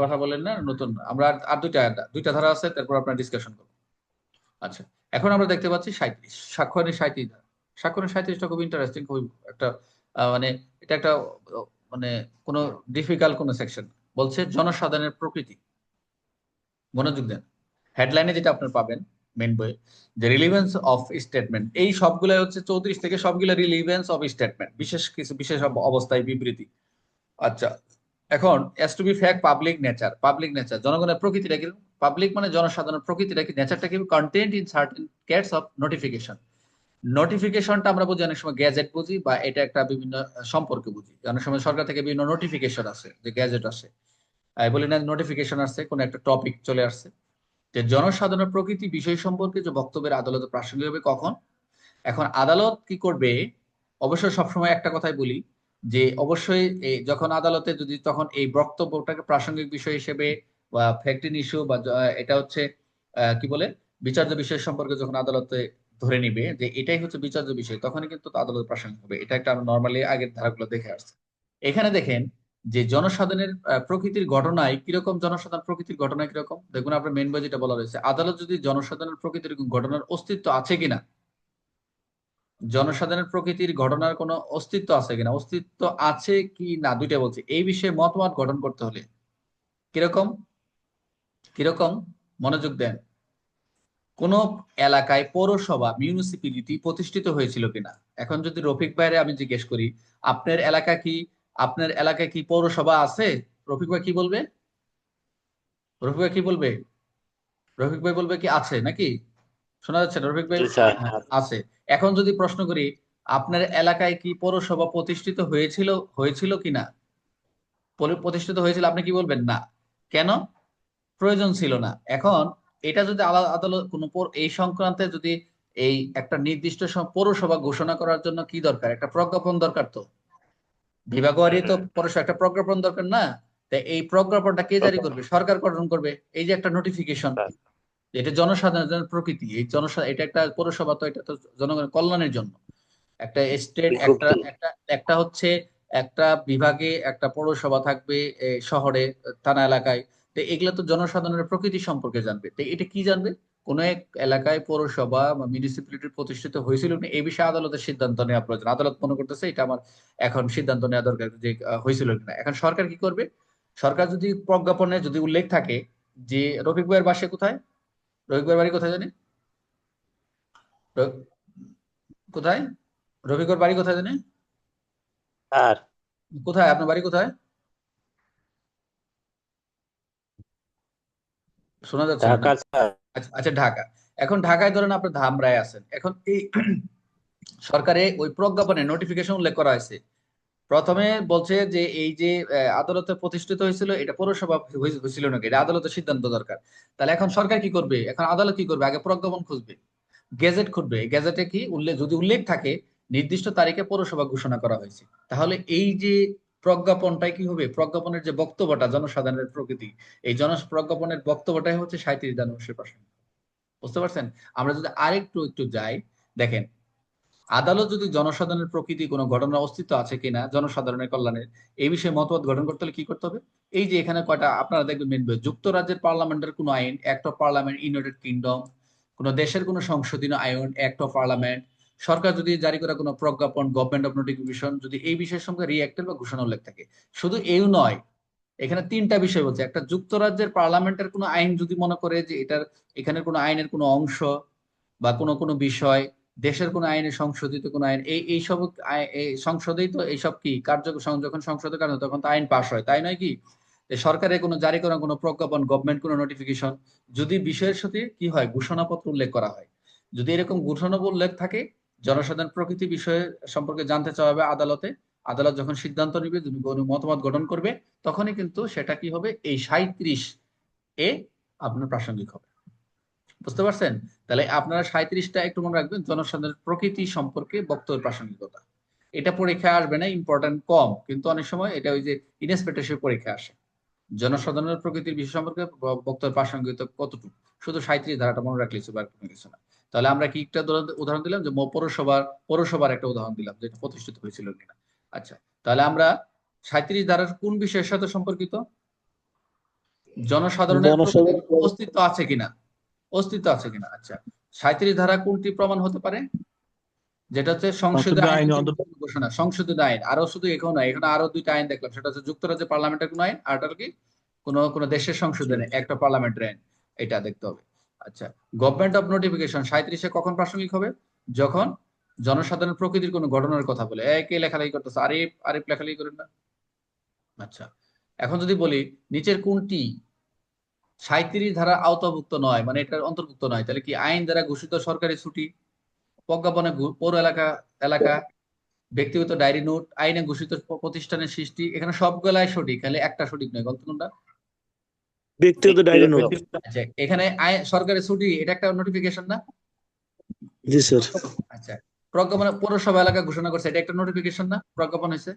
কথা বলেন না, নতুন আমরা আর দুইটা ধারা আছে, তারপর আপনার ডিসকাশন করবো। আচ্ছা, এখন আমরা দেখতে পাচ্ছি 37 সাক্ষ্যয়নের 37 ধারা। সাক্ষ্যয়নের 37টা খুব ইন্টারেস্টিং, খুব একটা মানে এটা একটা মানে কোনো ডিফিকাল্ট কোনো সেকশন। বলছে জনসাধারণের প্রকৃতি, মনোযোগ দেন। হেডলাইনে যেটা আপনার পাবেন মেন বইয়ে, যে রিলিভেন্স অফ স্টেটমেন্ট, এই সবগুলো হচ্ছে 34 থেকে সবগুলো রিলিভেন্স অফ স্টেটমেন্ট, বিশেষ কিছু বিশেষ অবস্থায় বিবৃতি। আচ্ছা, এখন as to be fact public nature, public nature জনগণের প্রকৃতিটা কি, পাবলিক মানে জনসাধারণ, প্রকৃতিটা কি, নেচারটা কি, contained in certain Keats of notification. নোটিফিকেশনটা আমরা বুঝি অনেক সময় গ্যাজেট বুঝি, বা এটা একটা বিভিন্ন সম্পর্কে বুঝি। অনেক সময় সরকার থেকে বিভিন্ন নোটিফিকেশন আছে, যে গ্যাজেট আসে, বলি না নোটিফিকেশন আসছে, কোন একটা টপিক চলে আসছে, যে জনসাধারণের প্রকৃতি বিষয় সম্পর্কে যে বক্তব্যের আদালতে প্রাসঙ্গিক হবে কখন। এখন আদালত কি করবে, অবশ্যই সবসময় একটা কথাই বলি, যে অবশ্যই যখন আদালতে যদি তখন এই বক্তব্যটাকে প্রাসঙ্গিক বিষয় হিসেবে বা ফ্যাক্ট ইস্যু বা এটা হচ্ছে কি বলে বিচার্য বিষয় সম্পর্কে যখন আদালতে ধরে নিবে যে এটাই হচ্ছে বিচার্য বিষয়, তখনই কিন্তু আদালত প্রাসঙ্গিক হবে। এটা একটা আমরা নর্মালি আগের ধারাগুলো দেখে আসছি। এখানে দেখেন যে জনসাধারণের প্রকৃতির ঘটনায় কিরকম, জনসাধারণ প্রকৃতির ঘটনায় কিরকম, দেখুন আপনার মেন বই যেটা বলা রয়েছে, আদালত যদি জনসাধারণের প্রকৃতির ঘটনার অস্তিত্ব আছে কিনা, জনসাধারণের প্রকৃতির ঘটনার কোনো অস্তিত্ব আছে কিনা, অস্তিত্ব আছে কি না, দুইটা বলছে, এই বিষয়ে মতামত গঠন করতে হলে কিরকম, কিরকম, মনোযোগ দেন, কোন এলাকায় পৌরসভা মিউনিসিপ্যালিটি প্রতিষ্ঠিত হয়েছিল কিনা। এখন যদি রফিক ভাইরে আমি জিজ্ঞেস করি, আপনার এলাকা কি, আপনার এলাকায় কি পৌরসভা আছে, রফিক ভাই কি বলবে, রফিক ভাই কি বলবে, রফিক ভাই বলবে কি আছে নাকি, শোনা যাচ্ছে না রফিক ভাই? জি স্যার। হ্যাঁ, আছে। এখন যদি প্রশ্ন করি, আপনার এলাকায় কি পৌরসভা প্রতিষ্ঠিত হয়েছিল, হয়েছিল কিনা, প্রতিষ্ঠিত হয়েছিল, আপনি কি বলবেন না, কেন, প্রয়োজন ছিল না। এখন এটা যদি আদালত কোন এই সংক্রান্তে যদি এই একটা নির্দিষ্ট পৌরসভা ঘোষণা করার জন্য কি দরকার, একটা প্রজ্ঞাপন দরকার, তো বিভাগীয় তো পৌরসভা একটা প্রজ্ঞাপন দরকার না। তাই এই প্রজ্ঞাপনটা কে জারি করবে, সরকার গঠন করবে। এই যে একটা নোটিফিকেশন, এটা জনসাধারণের প্রকৃতি, এই জনসাধারণ, এটা একটা পৌরসভা, তো এটা তো জনগণের কল্যাণের জন্য। একটা স্টেট, খুব একটা একটা একটা হচ্ছে একটা বিভাগে একটা পৌরসভা থাকবে, শহরে, থানা এলাকায়। তো এগুলো তো জনসাধারণের প্রকৃতি সম্পর্কে জানবে। তো এটা কি জানবে, কোন এক এলাকায় পৌরসভা বা মিউনিসিপ্যালিটি প্রতিষ্ঠিত হয়েছিল না, এই বিষয়ে আদালতের সিদ্ধান্ত নেওয়া প্রয়োজন। আদালত মনে করতেছে এটা আমার এখন সিদ্ধান্ত নেওয়া দরকার, যে হয়েছিল কিনা। এখন সরকার কি করবে, সরকার যদি প্রজ্ঞাপনে যদি উল্লেখ থাকে যে রফিক ভাইয়ের বাসা কোথায়, রফিক ভাইয়ের বাড়ি কোথায় জানি, র- কোথায়, রফিকর বাড়ি কোথায় জানি, স্যার। কোথায় আপনার বাড়ি কোথায়, শোনা যাচ্ছে না না? ঢাকা স্যার। আচ্ছা আচ্ছা, ঢাকা। এখন ঢাকায় ধরেন আপনার ধামরায় আছেন, এখন এই সরকারে ওই প্রজ্ঞাপনে নোটিফিকেশন উল্লেখ করা হয়েছে, প্রথমে বলছে যে এই যে আদালতে প্রতিষ্ঠিত হয়েছিল, এটা পৌরসভা হয়েছিল নাকি, এটা আদালতের সিদ্ধান্ত দরকার। তাহলে এখন সরকার কি করবে, এখন আদালত কি করবে, আগে প্রজ্ঞাপন খুঁজবে, গেজেট খুঁজবে, গেজেটে কি উল্লেখ, যদি উল্লেখ থাকে নির্দিষ্ট তারিখে পৌরসভা ঘোষণা করা হয়েছে, তাহলে এই যে প্রজ্ঞাপনটাই কি হবে, প্রজ্ঞাপনের যে বক্তব্যটা জনসাধারণের প্রকৃতি, এই প্রজ্ঞাপনের বক্তব্যটাই হচ্ছে 37 ধারা 19 বুঝতে পারছেন? আমরা যদি আরেকটু একটু যাই, দেখেন, আদালত যদি জনসাধারণের প্রকৃতি কোনো ঘটনার অস্তিত্ব আছে কিনা জনসাধারণের কল্যাণের, এই বিষয়ে মতবাদ গঠন করতে হলে কি করতে হবে, এই যে এখানে কয়টা আপনারা দেখবেন মেন বই, যুক্তরাজ্যের পার্লামেন্টের কোন আইন, act of parliament, United kingdom, কোন দেশের কোন সংশোধনীয় আইন, অ্যাক্ট অফ পার্লামেন্ট, সরকার যদি জারি করা কোনো প্রজ্ঞাপন, গভর্নমেন্ট অফ নোটিফিকেশন, যদি এই বিষয়ের সঙ্গে রিঅ্যাক্টের বা ঘোষণা উল্লেখ থাকে। শুধু এই নয়, এখানে তিনটা বিষয় বলছে, একটা যুক্তরাজ্যের পার্লামেন্টের কোনো আইন যদি মনে করে যে এটার, এখানে কোনো আইনের কোনো অংশ বা কোনো কোনো বিষয়, দেশের কোনো আইনে সংশোধিত কোনো আইন, এইসব এই সংসদেই তো এইসব কি যখন সংসদে কার্য তখন তো আইন পাশ হয়, তাই নয় কি? সরকারের কোনো জারি করা কোনো প্রজ্ঞাপন, গভর্নমেন্ট কোনো নোটিফিকেশন, যদি বিষয়ের সাথে কি হয় ঘোষণাপত্র উল্লেখ করা হয়, যদি এরকম ঘোষণা উল্লেখ থাকে, জনসাধারণ প্রকৃতি বিষয়ে সম্পর্কে জানতে চাওয়া হবে আদালতে, আদালত যখন সিদ্ধান্ত নিবে, যদি কোনো মতামত গঠন করবে, তখনই কিন্তু সেটা কি হবে, এই 37 এ আপনার প্রাসঙ্গিক হবে। বুঝতে পারছেন? তাহলে আপনারা 37টা একটু মনে রাখবেন, জনসাধারণের প্রকৃতি সম্পর্কে বক্তব্যের প্রাসঙ্গিকতা। এটা পরীক্ষায় আসবে না, ইম্পর্টেন্ট কম, কিন্তু অনেক সময় এটা ওই যে ইনস্পেক্টরশিপ পরীক্ষা আসে, জনসাধারণের প্রকৃতির বিষয় সম্পর্কে বক্তব্যের প্রাসঙ্গিকতা কতটুকু, শুধু 37 ধারাটা মনে রাখলে হবে, আর কোনো কিছু না। তাহলে আমরা কি একটা উদাহরণ দিলাম, যে পৌরসভার একটা উদাহরণ দিলাম, যেটা প্রতিষ্ঠিত হয়েছিল কিনা। আচ্ছা, তাহলে আমরা 37 ধারার কোন বিষয়ের সাথে সম্পর্কিত, জনসাধারণের জনসাধারণ অস্তিত্ব আছে কিনা, অস্তিত্ব আছে কিনা। আচ্ছা, 37 ধারা কোনটি প্রমাণ হতে পারে? যেটা হচ্ছে সংসদীয় সংসদীয় আইন আইনে অন্তর্ভুক্ত ঘোষণা, সংশোধিত আইন। আরো শুধু এখন নয়, এখানে আরো দুইটা আইন দেখলাম, সেটা হচ্ছে যুক্তরাজ্যের পার্লামেন্টের কোন আইন, আর একটা হলো কি কোন দেশের সংশোধনে একটা পার্লামেন্টের আইন, এটা দেখতে হবে। আচ্ছা, গভর্নমেন্ট অফ নোটিফিকেশন 37-এ কখন প্রাসঙ্গিক হবে? যখন জনসাধারণ প্রকৃতির কোনো ঘটনার কথা বলে। কে লেখালেখি করতেছে? আরিফ, আরিফ লেখালেখি করেন না। আচ্ছা, এখন যদি বলি নিচের কোনটি 37 ধারা আওতাভুক্ত নয়, মানে এটার অন্তর্ভুক্ত নয়, তাহলে কি আইন দ্বারা ঘোষিত সরকারি ছুটি, প্রজ্ঞাপনে পৌর এলাকা এলাকা ব্যক্তিগত ডায়েরি নোট, আইনে ঘোষিত প্রতিষ্ঠানের সৃষ্টি, এখানে সবগুলাই সঠিক, খালি একটা সঠিক নয়। গল্প কোনটা? ব্যক্তিগত ডায়েরি নোট। আচ্ছা, এখানে সরকারি ছুটি, এটা একটা নোটিফিকেশন না? জি স্যার। আচ্ছা, প্রজ্ঞাপনে পৌরসভা এলাকা ঘোষণা করছে, এটা একটা নোটিফিকেশন না? প্রজ্ঞাপন হয়েছে,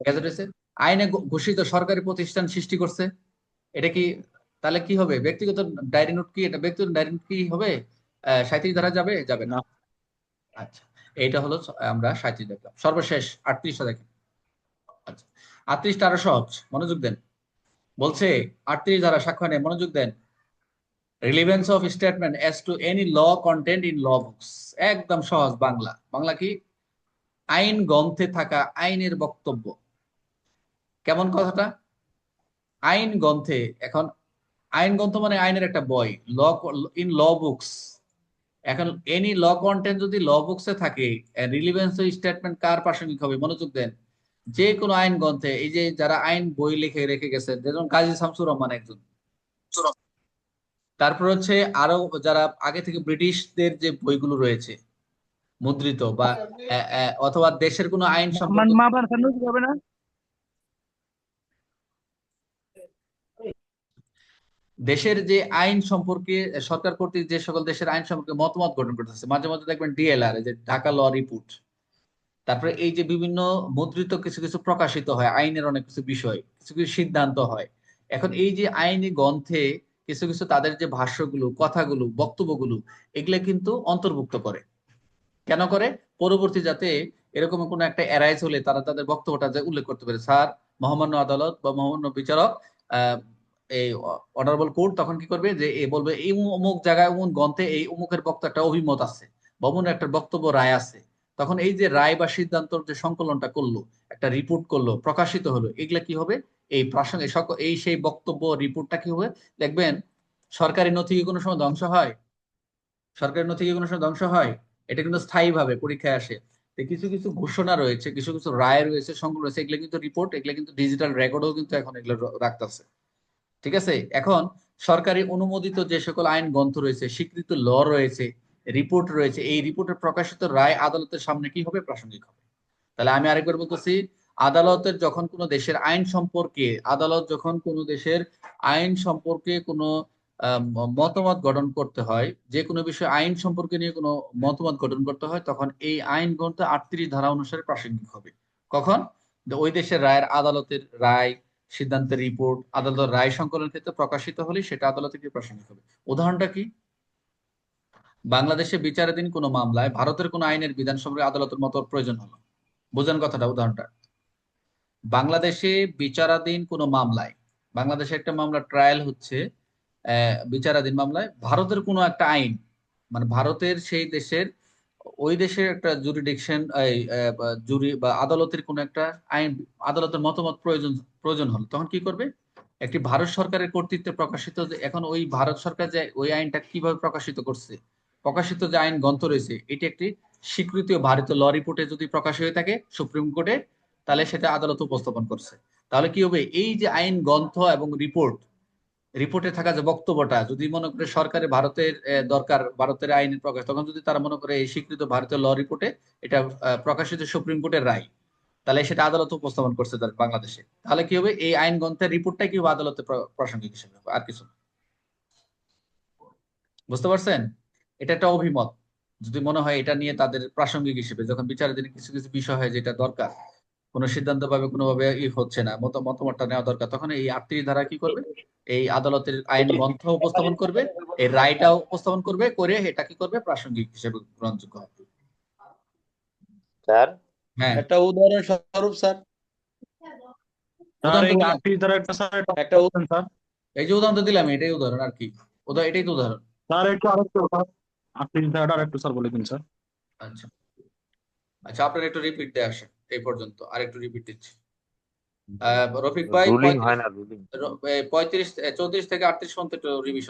গেজেট হয়েছে। আইনে ঘোষিত সরকারি প্রতিষ্ঠান সৃষ্টি করছে, এটা কি, তাহলে কি হবে? ব্যক্তিগত ডায়েরি নোট কি, এটা ব্যক্তিগত ডায়েরি নোট কি হবে? 37 ধারা যাবে, যাবে না। আচ্ছা, এইটা হলো আমরা 37 দেখলাম। সর্বশেষ 38টা দেখেন। আচ্ছা, 38টা আরো সহজ, মনোযোগ দেন। বলছে 38 ধারা সাক্ষ্য নেই, মনোযোগ দেন। Relevance of statement as to any law content in law books. একদম সহজ বাংলা। বাংলা কি? আইন গ্রন্থে থাকা আইনের বক্তব্য। কেমন কথাটা? আইন গ্রন্থে, এখন আইন গ্রন্থ মানে আইনের একটা বই, ল ইন ল বুকস। এখন এনি ল কন্টেন্ট যদি ল বুকসে থাকে, রিলিভেন্স স্টেটমেন্ট কার প্রাসঙ্গিক হবে? মনোযোগ দেন। যে কোনো আইন গ্রন্থে, এই যে যারা আইন বই লিখে রেখে গেছেন, যেমন কাজী শামসুর রহমান একজন, তারপর হচ্ছে আরো যারা আগে থেকে ব্রিটিশদের যে বইগুলো রয়েছে মুদ্রিত, বা অথবা দেশের কোনো আইন সম্পর্কে, হবে না। দেশের যে আইন সম্পর্কে সরকার কর্তৃক যে সকল দেশের আইন সম্পর্কে মতামত গঠন করতেছে, মাঝে মাঝে দেখবেন ডিএলআর, যে ঢাকা ল রিপোর্ট। তারপরে এই যে বিভিন্ন মুদ্রিত কিছু কিছু প্রকাশিত হয় আইনের অনেক কিছু বিষয়, কিছু কিছু সিদ্ধান্ত হয়। এখন এই যে আইনি গ্রন্থে কিছু কিছু তাদের যে ভাষ্যগুলো, কথাগুলো, বক্তব্যগুলো, এগুলা কিন্তু অন্তর্ভুক্ত করে। কেন করে? পরবর্তী যাতে এরকম কোনো একটা এরাইজ হলে তারা তাদের বক্তব্যটা যে উল্লেখ করতে পারে, স্যার মহামান্য আদালত বা মহামান্য বিচারক, আহ এই অনারেবল কোর্ট তখন কি করবে, যে এ বলবে এই অমুক জায়গায় অমুক গ্রন্থে এই অমুকের বক্তব্য একটা অভিমত আছে, বা অমুক একটা বক্তব্য রায় আছে। তখন এই যে রায় বা সিদ্ধান্তর যে সংকলনটা করলো, একটা রিপোর্ট করলো, প্রকাশিত হলো, এগুলা কি হবে? এই প্রাসঙ্গিক এই সেই বক্তব্য রিপোর্টটা কি হবে? দেখবেন সরকারি নথি কি কোনো সময় ধ্বংস হয়? সরকারি নথি কি কোনো সময় ধ্বংস হয়? এটা কিন্তু স্থায়ী ভাবে পরীক্ষায় আসে। তো কিছু কিছু ঘোষণা রয়েছে, কিছু কিছু রায় রয়েছে, সংকলন রয়েছে, এগুলো কিন্তু রিপোর্ট, এগুলো কিন্তু ডিজিটাল রেকর্ডও কিন্তু এখন এগুলো রাখতেছে। ঠিক আছে? এখন সরকারি অনুমোদিত যে সকল আইন গ্রন্থ রয়েছে, স্বীকৃত ল রয়েছে, রিপোর্ট রয়েছে, এই রিপোর্টের প্রকাশিত রায় আদালতের সামনে কি হবে? প্রাসঙ্গিক হবে। তাহলে আমি আরেকবার বলতেছি, আদালতের যখন কোনো দেশের আইন সম্পর্কে, আদালত যখন কোনো দেশের আইন সম্পর্কে কোনো মতামত গঠন করতে হয়, যে কোনো বিষয়ে আইন সম্পর্কে নিয়ে কোনো মতামত গঠন করতে হয়, তখন এই আইন গ্রন্থ 38 ধারা অনুসারে প্রাসঙ্গিক হবে। কখন? ওই দেশের রায়ের, আদালতের রায়, সিদ্ধান্তের রিপোর্ট, আদালতের রায় সংকলনের ক্ষেত্রে প্রকাশিত হলে সেটা আদালতে কি প্রাসঙ্গিক হবে। উদাহরণটা কি? বাংলাদেশে বিচারাধীন কোনো মামলায় ভারতের কোনো আইনের বিধান সম্পর্কে আদালতের মত প্রয়োজন হলো। বোঝেন কথাটা? উদাহরণটা, বাংলাদেশে বিচারাধীন কোনো মামলায়, বাংলাদেশে একটা মামলা ট্রায়াল হচ্ছে, বিচারাধীন মামলায় ভারতের কোনো একটা আইন, মানে ভারতের সেই দেশের, ওই দেশের একটা জুরিডিকশন, জুরি বা আদালতের কোনো একটা আইন, আদালতের মতামত প্রয়োজন প্রয়োজন হলো, তখন কি করবে? একটি ভারত সরকারের কর্তৃত্বে প্রকাশিত এখন ওই ভারত সরকার যে ওই আইনটা কিভাবে প্রকাশিত করছে, প্রকাশিত যে আইন গ্রন্থ রয়েছে, এটি একটি স্বীকৃত ভারতীয় ল রিপোর্টে যদি প্রকাশ হয়ে থাকে সুপ্রিম কোর্টে, তাহলে সেটা আদালত উপস্থাপন করছে। তাহলে কি হবে? এই যে আইন গ্রন্থ এবং রিপোর্ট, রিপোর্টে থাকা যে বক্তব্যটা, যদি মনে করে সরকারের ভারতের দরকার ভারতের আইনের প্রকাশ, তখন যদি তারা মনে করে এই স্বীকৃত ভারতীয় ল রিপোর্টে এটা প্রকাশিত সুপ্রিম কোর্টের রায়, তাহলে সেটা আদালত উপস্থাপন করছে বাংলাদেশে, তাহলে কি হবে? এই আইন গ্রন্থের রিপোর্টটাই কি হবে? আদালতে প্রাসঙ্গিক হিসেবে হবে, আর কিছু না। বুঝতে পারছেন? এটা একটা অভিমত, যদি মনে হয় এটা নিয়ে তাদের প্রাসঙ্গিক হিসেবে, যখন বিচারাধীন কিছু কিছু বিষয় হয় যেটা দরকার, কোন সিদ্ধান্ত ভাবে কোনোভাবে হচ্ছে না, মতামতটা নেওয়া দরকার, তখন এই 38 ধারা কি করবে? এই আদালতের আইন গ্রন্থ উপস্থাপন করবে, এই রায়টাও উপস্থাপন করবে, করে এটা কি করবে? প্রাসঙ্গিক হিসেবে গ্রহণযোগ্য হবে। স্যার, হ্যাঁ, একটা উদাহরণ স্বরূপ স্যার, স্যার উদাহরণ তো এই দিলাম। 38 ধারা একটা স্যার একটা স্যার এই যে উদাহরণ তো দিলাম, এটাই উদাহরণ আর কি, এটাই তো উদাহরণ। স্যার একটু আরেকটু স্যার, আপনি ধারাটা আরেকটু স্যার বলে দিন স্যার। আচ্ছা আচ্ছা, আপনার একটু রিপিট দিয়ে আসেন এই পর্যন্ত, আর একটু রিপিট দিচ্ছি। রফিক ভাই রুলিং হয় 35, না, রুলিং। 34 34 থেকে 38 পর্যন্ত একটু রিভিশন